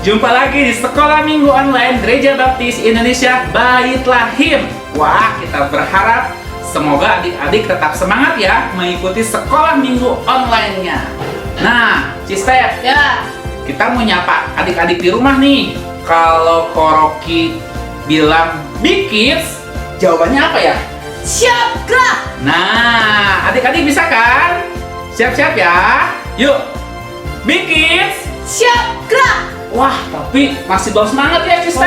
Jumpa lagi di Sekolah Minggu Online Gereja Baptis Indonesia Bait Lahim. Wah, kita berharap semoga adik-adik tetap semangat ya mengikuti Sekolah Minggu Online-nya. Nah, Cistep, Ya, kita mau nyapa adik-adik di rumah nih. Kalau Koroki bilang Big Kids, jawabannya apa ya? siap gerak. Nah, adik-adik bisa kan? Siap-siap ya. Yuk, Big Kids. Siap gerak. Wah, tapi masih belum semangat ya, Cistep.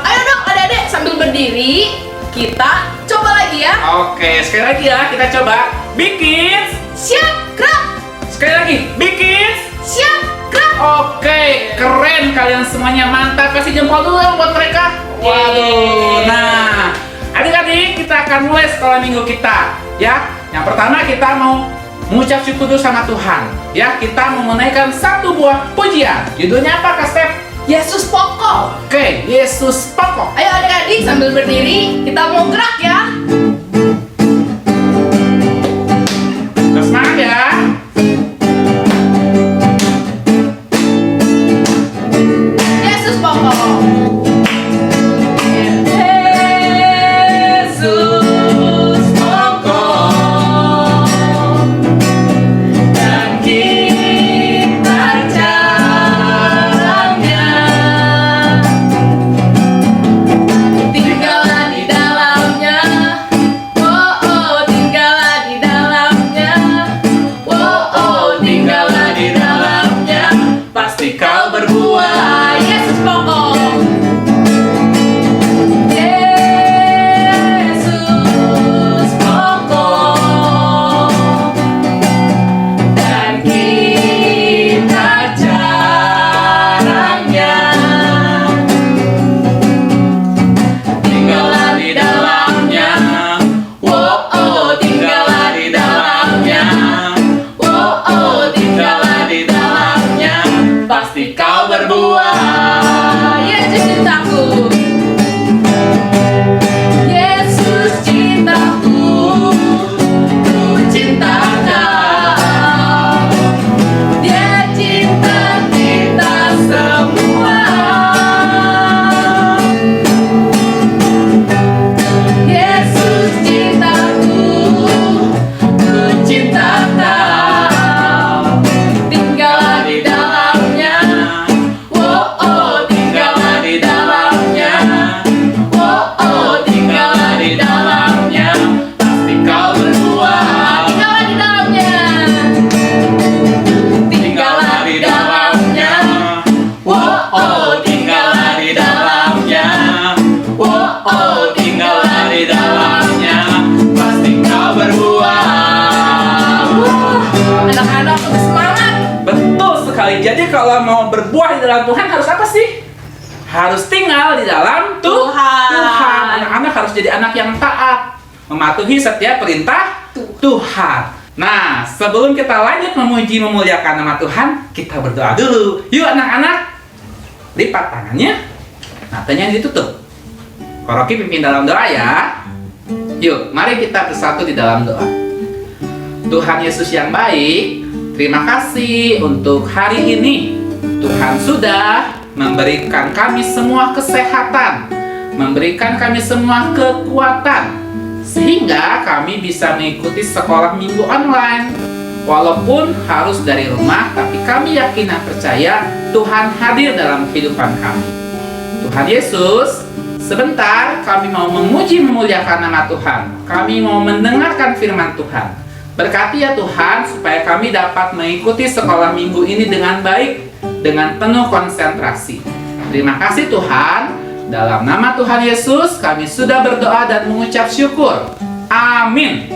Ayo dong adik-adik sambil berdiri, kita coba lagi ya. Oke, sekali lagi ya, kita coba. Big Kids. Siap gerak. Sekali lagi, Big Kids. Siap gerak. Oke, keren kalian semuanya, mantap. Kasih jempol dulu dong buat mereka. Yeay. Nah, adik-adik, kita akan mulai sekolah minggu kita ya. Yang pertama kita mau mengucap syukur dulu sama Tuhan ya. Kita mau menaikkan satu buah pujian. Judulnya apa, Kak Step? Yesus pokok. Oke, Yesus pokok. Ayo adik-adik sambil berdiri, kita mau gerak ya. Terus semangat ya. Yesus pokok. Yesus pokok dan kita jalannya, Tinggallah di dalamnya. Oh oh, tinggallah di dalamnya. Oh oh, tinggallah di dalamnya. pasti kau berbuah. Yesus pokok. Yesus pokok Dan kita jarangnya, tinggallah di dalamnya. Oh oh, tinggallah di dalamnya. Oh oh, tinggallah di dalamnya, pasti kau berbuah. Yesus cintaku. Yesus cintaku, ku cinta Kau. Dia cinta kita semua. Yesus cintaku, ku cinta Kau. Tinggallah di dalamnya. Oh oh, tinggallah di dalamnya. Oh oh, tinggallah di dalamnya. Pasti kau berbuah. Tinggallah di dalamnya. Tinggallah di dalamnya. Oh oh, tinggallah di dalamnya. Oh oh, tinggallah di dalamnya, pasti kau berbuah. Anak-anak lebih semangat. Betul sekali. Jadi kalau mau berbuah di dalam Tuhan harus apa sih? Harus tinggal di dalam Tuhan. Anak-anak harus jadi anak yang taat, mematuhi setiap perintah Tuhan. Nah, sebelum kita lanjut memuji memuliakan nama Tuhan, kita berdoa dulu. Yuk anak-anak, lipat tangannya, matanya ditutup. Koroki pimpin dalam doa ya. Yuk, mari kita bersatu di dalam doa. Tuhan Yesus yang baik, terima kasih untuk hari ini. Tuhan sudah memberikan kami semua kesehatan, memberikan kami semua kekuatan, sehingga kami bisa mengikuti sekolah minggu online. Walaupun harus dari rumah, tapi kami yakin dan percaya Tuhan hadir dalam kehidupan kami. Tuhan Yesus, sebentar kami mau memuji memuliakan nama Tuhan. Kami mau mendengarkan firman Tuhan. Berkati ya Tuhan, supaya kami dapat mengikuti sekolah minggu ini dengan baik, dengan penuh konsentrasi. Terima kasih Tuhan. Dalam nama Tuhan Yesus, kami sudah berdoa dan mengucap syukur. Amin.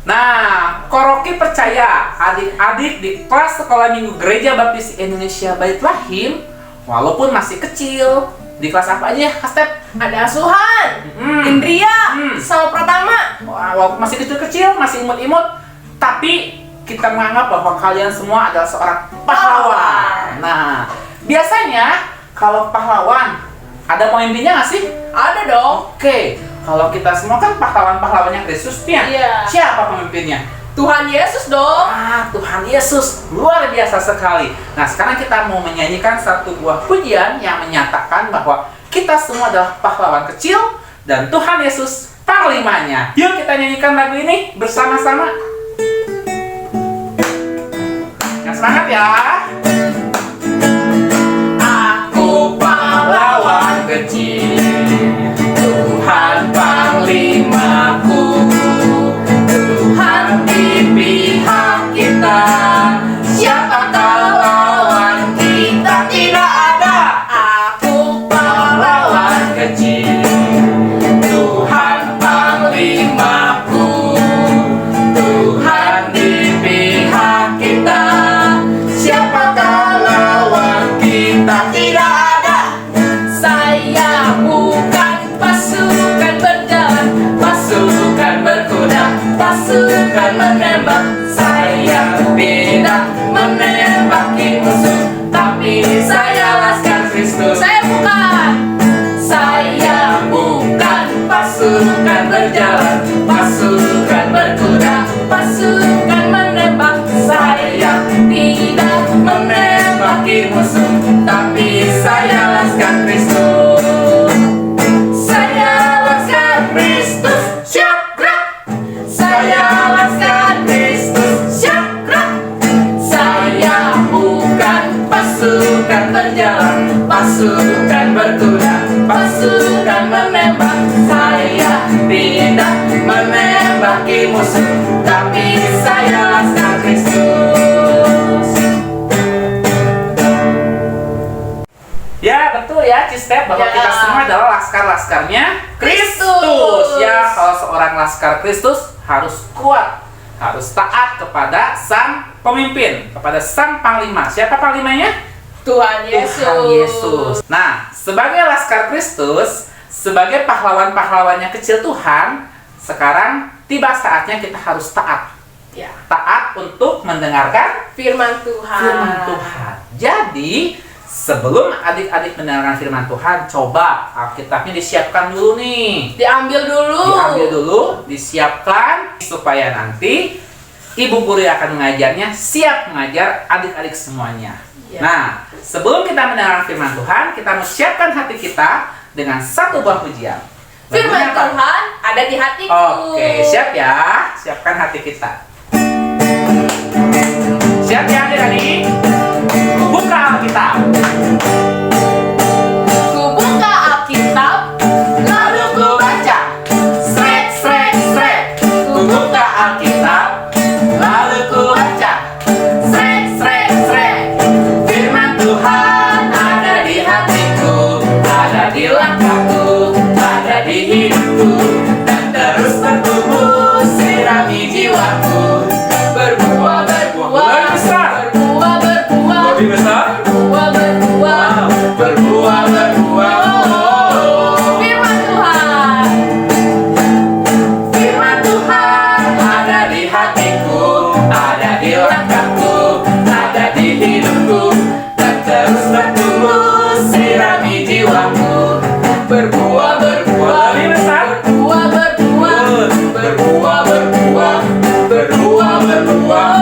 Nah, Koroki percaya adik-adik di kelas sekolah minggu Gereja Baptis Indonesia Bait Lahim, walaupun masih kecil, di kelas apa aja ya, Kak Step? Ada asuhan, Indria, sama Pratama. Wah, walaupun masih kecil-kecil, masih imut-imut, tapi kita menganggap bahwa kalian semua adalah seorang pahlawan. Nah, biasanya kalau pahlawan, ada pemimpinnya nggak sih? Ada dong. Oke, kalau kita semua kan pahlawan-pahlawannya Kristus ya. Iya. Siapa pemimpinnya? Tuhan Yesus dong. Tuhan Yesus, luar biasa sekali. Nah, sekarang kita mau menyanyikan satu buah pujian yang menyatakan bahwa kita semua adalah pahlawan kecil dan Tuhan Yesus panglimanya. Yuk kita nyanyikan lagu ini bersama-sama. Yang semangat ya. Aku pahlawan kecil, Tuhan panglimaku, Tuhan di pihak kita. Siapakah lawan kita? Tidak ada. Aku pahlawan kecil, Tuhan panglimaku, Tuhan di pihak kita. Siapakah lawan kita? Tidak ada. Saya bukan pasukan berjalan, Pasukan berkuda, pasukan menembak. saya tidak menembaki musuh, tapi saya laskar Kristus. Saya bukan Pasukan berjalan, pasukan berkuda, pasukan menembak. saya tidak menembaki musuh, tapi saya laskar Kristus. Saya laskar Kristus, siap gerak. Saya laskar Kristus, siap gerak. Saya bukan pasukan berjalan, pasukan berkuda, pasukan menembak. Saya tidak menembaki musuh, tapi saya laskar Kristus. Ya betul ya Cistep, bahwa Ya. kita semua adalah laskar-laskarnya Kristus. Kristus. Ya, kalau seorang laskar Kristus harus kuat, harus taat kepada sang pemimpin, kepada sang panglima. Siapa panglimanya? Tuhan Yesus. Tuhan Yesus. Nah, sebagai laskar Kristus, sebagai pahlawan-pahlawannya kecil Tuhan, sekarang tiba saatnya kita harus taat. Ya. Taat untuk mendengarkan Firman Tuhan. firman Tuhan. Jadi, sebelum adik-adik mendengarkan firman Tuhan, coba Alkitabnya disiapkan dulu nih. Diambil dulu. Disiapkan supaya nanti ibu guru yang akan mengajarnya siap mengajar adik-adik semuanya. Ya. Nah, sebelum kita mendengarkan firman Tuhan, kita harus siapkan hati kita dengan satu buah pujian. Firman Lagunya apa? Tuhan ada di hatiku. Oke, siap ya. Siapkan hati kita. Siap ya adik-adik? Buka Alkitab. Ku buka Alkitab, Lalu ku baca. Srek, srek, srek. Ku buka Alkitab. Lalu ku baca. Srek, srek, srek. Firman Tuhan ada di hatiku, ada di langkahku, ada di hidupku, dan terus bertumbuh sirami jiwaku. berbuah, Lebih besar. berbuah, berbuah, Lebih besar. berbuah, berbuah. Berbuah, berbuah. Firman Tuhan. Firman Tuhan ada di hatiku, ada di langkahku, ada di hidupku, dan terus bertumbuh sirami jiwaku. Berbuah, berbuah. Lebih besar. Berbuah, berbuah, Berbuah, berbuah. Berbuah, berbuah.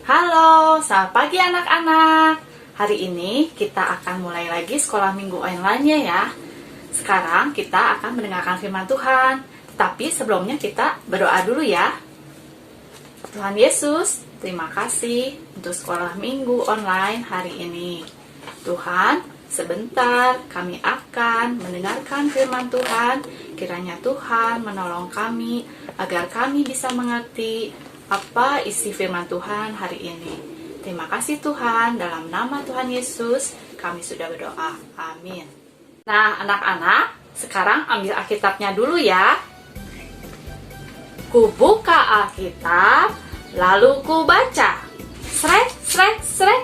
Halo, selamat pagi anak-anak. Hari ini kita akan mulai lagi sekolah minggu online-nya ya. Sekarang kita akan mendengarkan firman Tuhan. Tapi sebelumnya kita berdoa dulu ya. Tuhan Yesus, terima kasih untuk sekolah minggu online hari ini. Tuhan, sebentar kami akan mendengarkan firman Tuhan. Kiranya Tuhan menolong kami agar kami bisa mengerti apa isi firman Tuhan hari ini. Terima kasih Tuhan, dalam nama Tuhan Yesus kami sudah berdoa. Amin. Nah anak-anak, sekarang ambil Alkitabnya dulu ya. Ku buka Alkitab, lalu ku baca. Srek, srek, srek.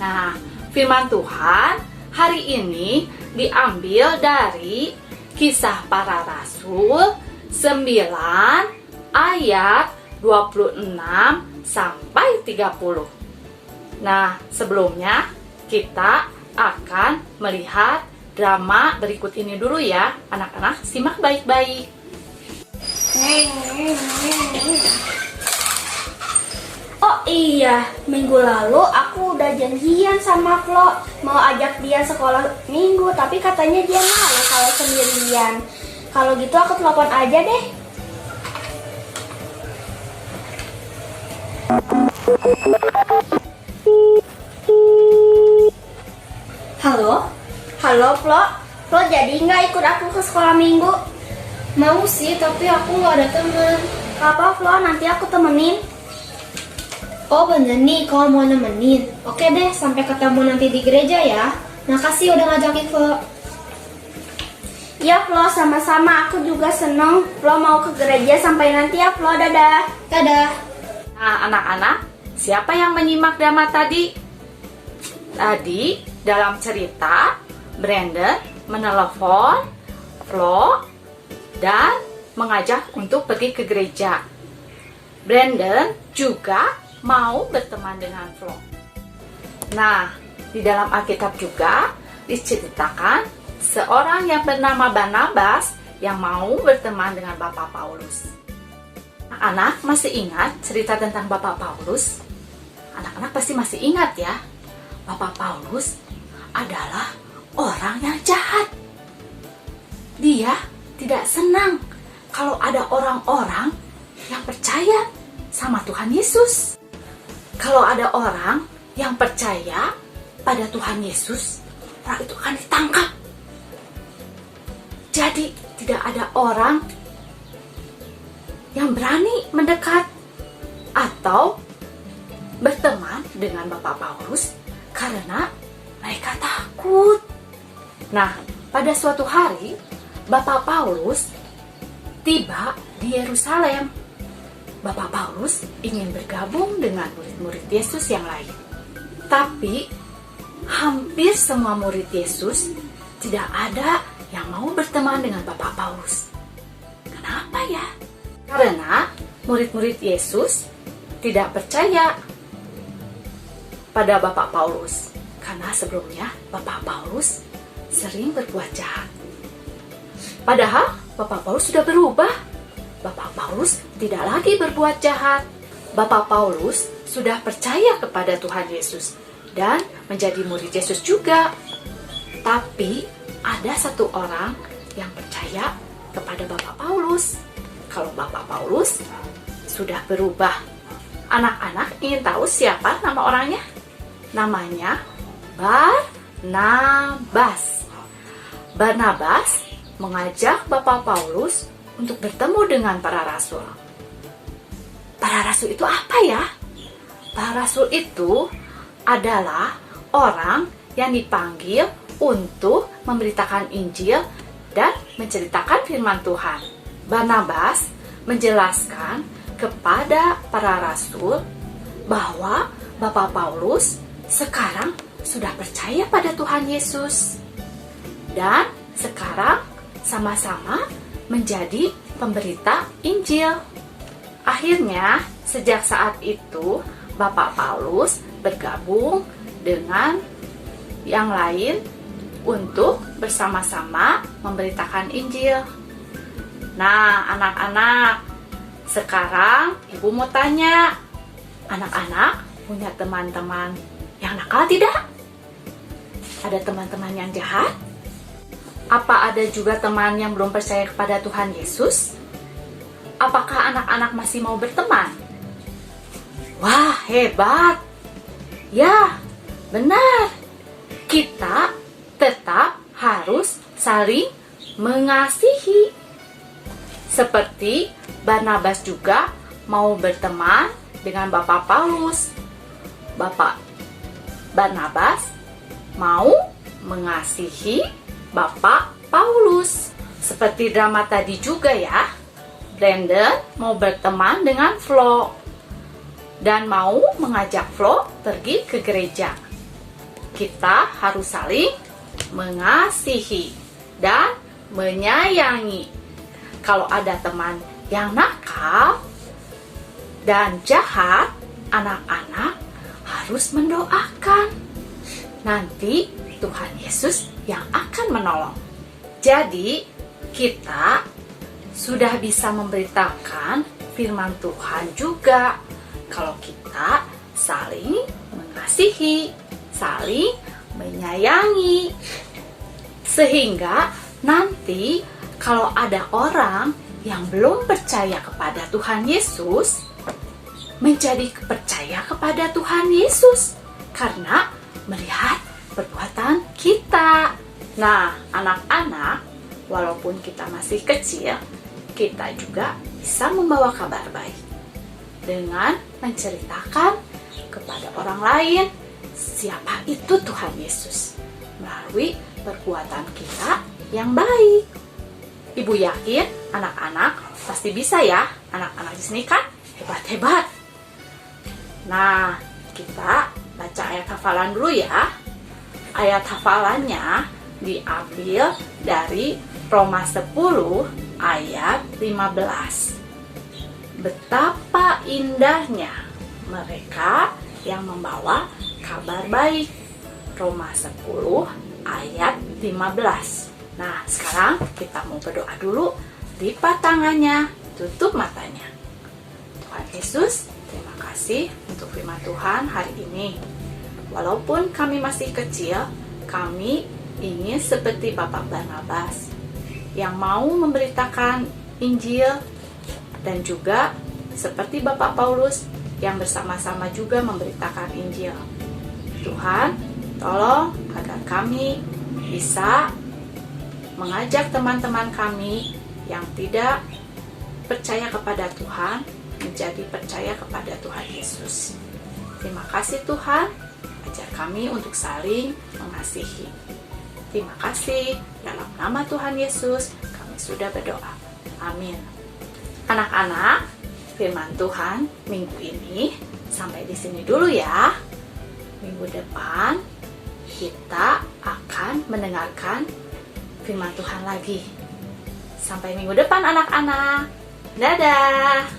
Nah, firman Tuhan hari ini diambil dari Kisah Para Rasul 9 ayat 26 sampai 30. Nah, sebelumnya kita akan melihat drama berikut ini dulu ya. Anak-anak simak baik-baik. Oh iya, minggu lalu aku udah janjian sama Flo mau ajak dia sekolah minggu, tapi katanya dia malu kalau sendirian. Kalau gitu aku telepon aja deh. Halo? Halo Flo, Flo jadi nggak ikut aku ke sekolah minggu? Mau sih, tapi aku nggak ada temen. Apa Flo, nanti aku temenin. Oh bener nih, kalau mau nemenin. Oke deh, sampai ketemu nanti di gereja ya. Makasih udah ngajakin Flo. Ya Flo, sama-sama. Aku juga seneng Flo mau ke gereja. Sampai nanti ya Flo, dadah. Dadah. Nah, anak-anak, siapa yang menyimak drama tadi? Tadi, dalam cerita, Brandon menelepon Flo dan mengajak untuk pergi ke gereja. Brandon juga mau berteman dengan Flo. Nah, di dalam Alkitab juga diceritakan seorang yang bernama Barnabas yang mau berteman dengan Bapak Paulus. Anak-anak masih ingat cerita tentang Bapak Paulus? Anak-anak pasti masih ingat ya. Bapak Paulus adalah orang yang jahat. Dia tidak senang kalau ada orang-orang yang percaya sama Tuhan Yesus. Kalau ada orang yang percaya pada Tuhan Yesus, orang itu akan ditangkap. Jadi tidak ada orang yang berani mendekat atau berteman dengan Bapak Paulus karena mereka takut. Nah, pada suatu hari Bapak Paulus tiba di Yerusalem. Bapak Paulus ingin bergabung dengan murid-murid Yesus yang lain. Tapi hampir semua murid Yesus tidak ada yang mau berteman dengan Bapak Paulus. Kenapa ya? Karena murid-murid Yesus tidak percaya pada Bapak Paulus. Karena sebelumnya Bapak Paulus sering berbuat jahat. Padahal Bapak Paulus sudah berubah. Bapak Paulus tidak lagi berbuat jahat. Bapak Paulus sudah percaya kepada Tuhan Yesus dan menjadi murid Yesus juga. Tapi ada satu orang yang percaya kepada Bapak Paulus. Kalau Bapak Paulus sudah berubah. Anak-anak ingin tahu siapa nama orangnya? Namanya Barnabas. Barnabas mengajak Bapak Paulus untuk bertemu dengan para rasul. Para rasul itu apa ya? Para rasul itu adalah orang yang dipanggil untuk memberitakan Injil dan menceritakan firman Tuhan. Barnabas menjelaskan kepada para rasul bahwa Bapak Paulus sekarang sudah percaya pada Tuhan Yesus dan sekarang sama-sama menjadi pemberita Injil. Akhirnya, sejak saat itu, Bapak Paulus bergabung dengan yang lain untuk bersama-sama memberitakan Injil. Nah, anak-anak, sekarang Ibu mau tanya, anak-anak punya teman-teman yang nakal tidak? Ada teman-teman yang jahat? Apa ada juga teman yang belum percaya kepada Tuhan Yesus? Apakah anak-anak masih mau berteman? Wah, hebat! Ya, benar. Kita tetap harus saling mengasihi. Seperti Barnabas juga mau berteman dengan Bapak Paulus. Bapak Barnabas mau mengasihi Bapak Paulus. Seperti drama tadi juga ya. Brandon mau berteman dengan Flo dan mau mengajak Flo pergi ke gereja. Kita harus saling mengasihi dan menyayangi. Kalau ada teman yang nakal dan jahat, anak-anak harus mendoakan. Nanti Tuhan Yesus yang akan menolong. Jadi, kita sudah bisa memberitakan firman Tuhan juga kalau kita saling mengasihi, saling menyayangi. Sehingga nanti kalau ada orang yang belum percaya kepada Tuhan Yesus, menjadi percaya kepada Tuhan Yesus karena melihat perbuatan kita. Nah, anak-anak, walaupun kita masih kecil, kita juga bisa membawa kabar baik dengan menceritakan kepada orang lain siapa itu Tuhan Yesus melalui perbuatan kita yang baik. Ibu yakin anak-anak pasti bisa ya. Anak-anak di sini kan hebat-hebat. Nah, kita baca ayat hafalan dulu ya. Ayat hafalannya diambil dari Roma 10 ayat 15. Betapa indahnya mereka yang membawa kabar baik. Roma 10 ayat 15. Nah, sekarang kita mau berdoa dulu. Lipat tangannya, tutup matanya. Tuhan Yesus, terima kasih untuk firman Tuhan hari ini. Walaupun kami masih kecil, kami ingin seperti Bapak Barnabas yang mau memberitakan Injil, dan juga seperti Bapak Paulus yang bersama-sama juga memberitakan Injil. Tuhan, tolong agar kami bisa mengajak teman-teman kami yang tidak percaya kepada Tuhan menjadi percaya kepada Tuhan Yesus. Terima kasih Tuhan, ajar kami untuk saling mengasihi. Terima kasih, dalam nama Tuhan Yesus kami sudah berdoa. Amin. Anak-anak, firman Tuhan minggu ini sampai di sini dulu ya. Minggu depan kita akan mendengarkan firman Tuhan lagi. Sampai minggu depan anak-anak. Dadah.